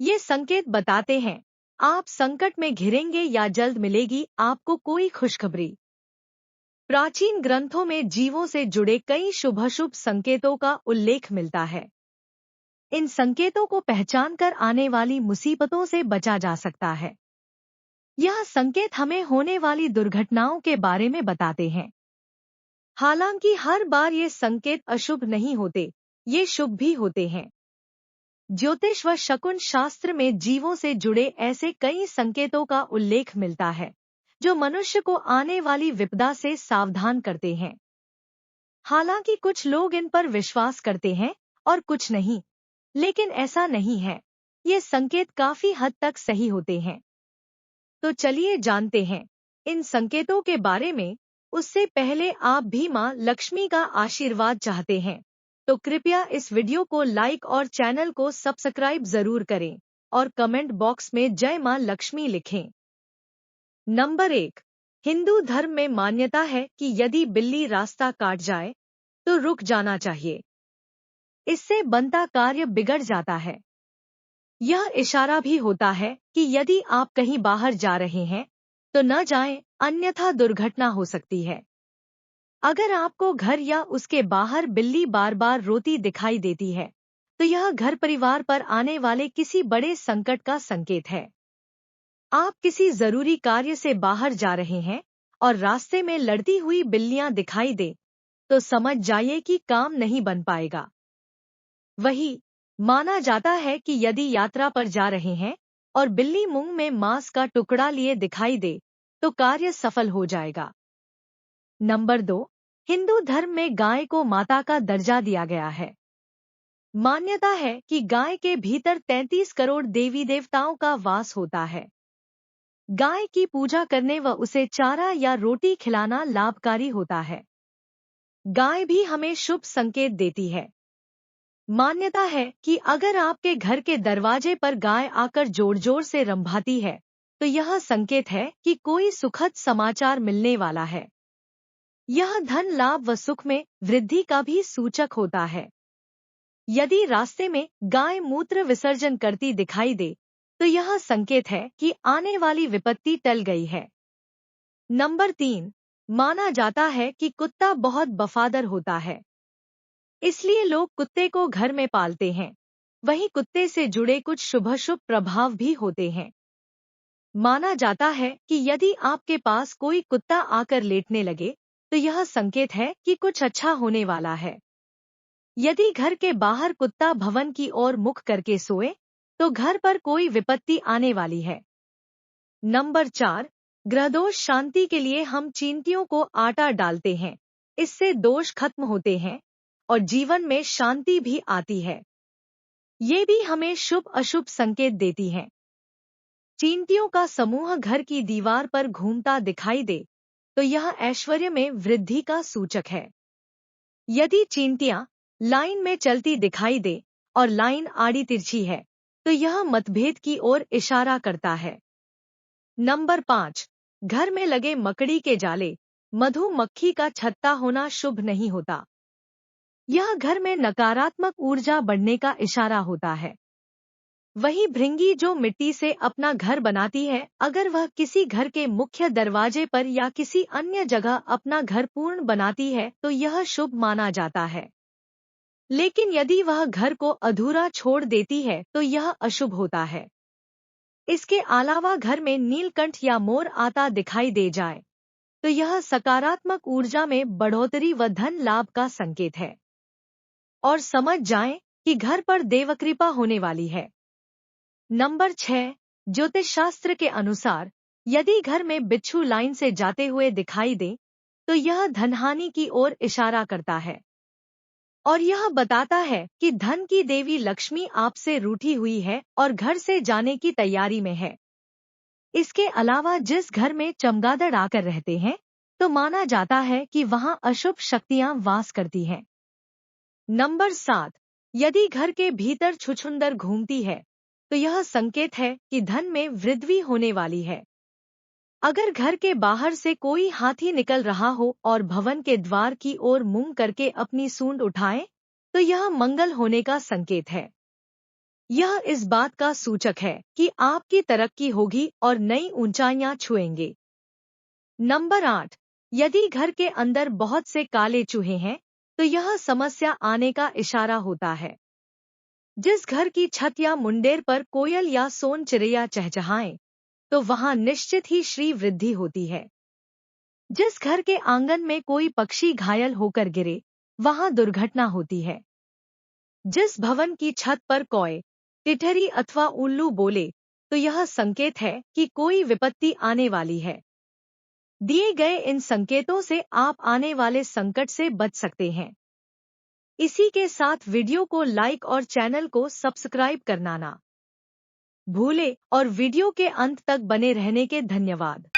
ये संकेत बताते हैं आप संकट में घिरेंगे या जल्द मिलेगी आपको कोई खुशखबरी। प्राचीन ग्रंथों में जीवों से जुड़े कई शुभ-अशुभ संकेतों का उल्लेख मिलता है। इन संकेतों को पहचानकर आने वाली मुसीबतों से बचा जा सकता है। यह संकेत हमें होने वाली दुर्घटनाओं के बारे में बताते हैं। हालांकि हर बार ये संकेत अशुभ नहीं होते, ये शुभ भी होते हैं। ज्योतिष व शकुन शास्त्र में जीवों से जुड़े ऐसे कई संकेतों का उल्लेख मिलता है, जो मनुष्य को आने वाली विपदा से सावधान करते हैं। हालांकि कुछ लोग इन पर विश्वास करते हैं और कुछ नहीं, लेकिन ऐसा नहीं है। ये संकेत काफी हद तक सही होते हैं। तो चलिए जानते हैं इन संकेतों के बारे में। उससे पहले आप भी मां लक्ष्मी का आशीर्वाद चाहते हैं तो कृपया इस वीडियो को लाइक और चैनल को सब्सक्राइब जरूर करें और कमेंट बॉक्स में जय मां लक्ष्मी लिखें। नंबर 1। हिंदू धर्म में मान्यता है कि यदि बिल्ली रास्ता काट जाए तो रुक जाना चाहिए। इससे बनता कार्य बिगड़ जाता है। यह इशारा भी होता है कि यदि आप कहीं बाहर जा रहे हैं तो न जाएं, अन्यथा दुर्घटना हो सकती है। अगर आपको घर या उसके बाहर बिल्ली बार बार रोती दिखाई देती है तो यह घर परिवार पर आने वाले किसी बड़े संकट का संकेत है। आप किसी जरूरी कार्य से बाहर जा रहे हैं और रास्ते में लड़ती हुई बिल्लियां दिखाई दे तो समझ जाइए कि काम नहीं बन पाएगा। वही माना जाता है कि यदि यात्रा पर जा रहे हैं और बिल्ली मुंह में मांस का टुकड़ा लिए दिखाई दे तो कार्य सफल हो जाएगा। नंबर 2। हिंदू धर्म में गाय को माता का दर्जा दिया गया है। मान्यता है कि गाय के भीतर 33 करोड़ देवी देवताओं का वास होता है। गाय की पूजा करने व उसे चारा या रोटी खिलाना लाभकारी होता है। गाय भी हमें शुभ संकेत देती है। मान्यता है कि अगर आपके घर के दरवाजे पर गाय आकर जोर जोर से रंभाती है तो यह संकेत है कि कोई सुखद समाचार मिलने वाला है। यह धन लाभ व सुख में वृद्धि का भी सूचक होता है। यदि रास्ते में गाय मूत्र विसर्जन करती दिखाई दे तो यह संकेत है कि आने वाली विपत्ति टल गई है। नंबर 3। माना जाता है कि कुत्ता बहुत वफादार होता है, इसलिए लोग कुत्ते को घर में पालते हैं। वहीं कुत्ते से जुड़े कुछ शुभ-अशुभ प्रभाव भी होते हैं। माना जाता है कि यदि आपके पास कोई कुत्ता आकर लेटने लगे तो यह संकेत है कि कुछ अच्छा होने वाला है। यदि घर के बाहर कुत्ता भवन की ओर मुख करके सोए तो घर पर कोई विपत्ति आने वाली है। नंबर 4। ग्रहदोष शांति के लिए हम चींटियों को आटा डालते हैं। इससे दोष खत्म होते हैं और जीवन में शांति भी आती है। ये भी हमें शुभ अशुभ संकेत देती हैं। चींटियों का समूह घर की दीवार पर घूमता दिखाई दे तो यह ऐश्वर्य में वृद्धि का सूचक है। यदि चींटियां लाइन में चलती दिखाई दे और लाइन आड़ी तिरछी है तो यह मतभेद की ओर इशारा करता है। नंबर 5। घर में लगे मकड़ी के जाले, मधुमक्खी का छत्ता होना शुभ नहीं होता। यह घर में नकारात्मक ऊर्जा बढ़ने का इशारा होता है। वही भृंगी जो मिट्टी से अपना घर बनाती है, अगर वह किसी घर के मुख्य दरवाजे पर या किसी अन्य जगह अपना घर पूर्ण बनाती है तो यह शुभ माना जाता है। लेकिन यदि वह घर को अधूरा छोड़ देती है तो यह अशुभ होता है। इसके अलावा घर में नीलकंठ या मोर आता दिखाई दे जाए तो यह सकारात्मक ऊर्जा में बढ़ोतरी व धन लाभ का संकेत है। और समझ जाएं कि घर पर देवकृपा होने वाली है। नंबर 6। ज्योतिष शास्त्र के अनुसार यदि घर में बिच्छू लाइन से जाते हुए दिखाई दे तो यह धनहानि की ओर इशारा करता है और यह बताता है कि धन की देवी लक्ष्मी आपसे रूठी हुई है और घर से जाने की तैयारी में है। इसके अलावा जिस घर में चमगादड़ आकर रहते हैं तो माना जाता है कि वहां अशुभ शक्तियां वास करती हैं। नंबर 7। यदि घर के भीतर छुछुंदर घूमती है तो यह संकेत है कि धन में वृद्धि होने वाली है। अगर घर के बाहर से कोई हाथी निकल रहा हो और भवन के द्वार की ओर मुंह करके अपनी सूंड उठाए तो यह मंगल होने का संकेत है। यह इस बात का सूचक है कि आपकी तरक्की होगी और नई ऊंचाइयां छुएंगे। नंबर 8, यदि घर के अंदर बहुत से काले चूहे हैं, तो यह समस्या आने का इशारा होता है। जिस घर की छत या मुंडेर पर कोयल या सोन चिड़ैया चहचहाएं, तो वहां निश्चित ही श्री वृद्धि होती है। जिस घर के आंगन में कोई पक्षी घायल होकर गिरे, वहां दुर्घटना होती है। जिस भवन की छत पर कौए, टिटहरी अथवा उल्लू बोले, तो यह संकेत है कि कोई विपत्ति आने वाली है। दिए गए इन संकेतों से आप आने वाले संकट से बच सकते हैं। इसी के साथ वीडियो को लाइक और चैनल को सब्सक्राइब करना ना भूले और वीडियो के अंत तक बने रहने के धन्यवाद।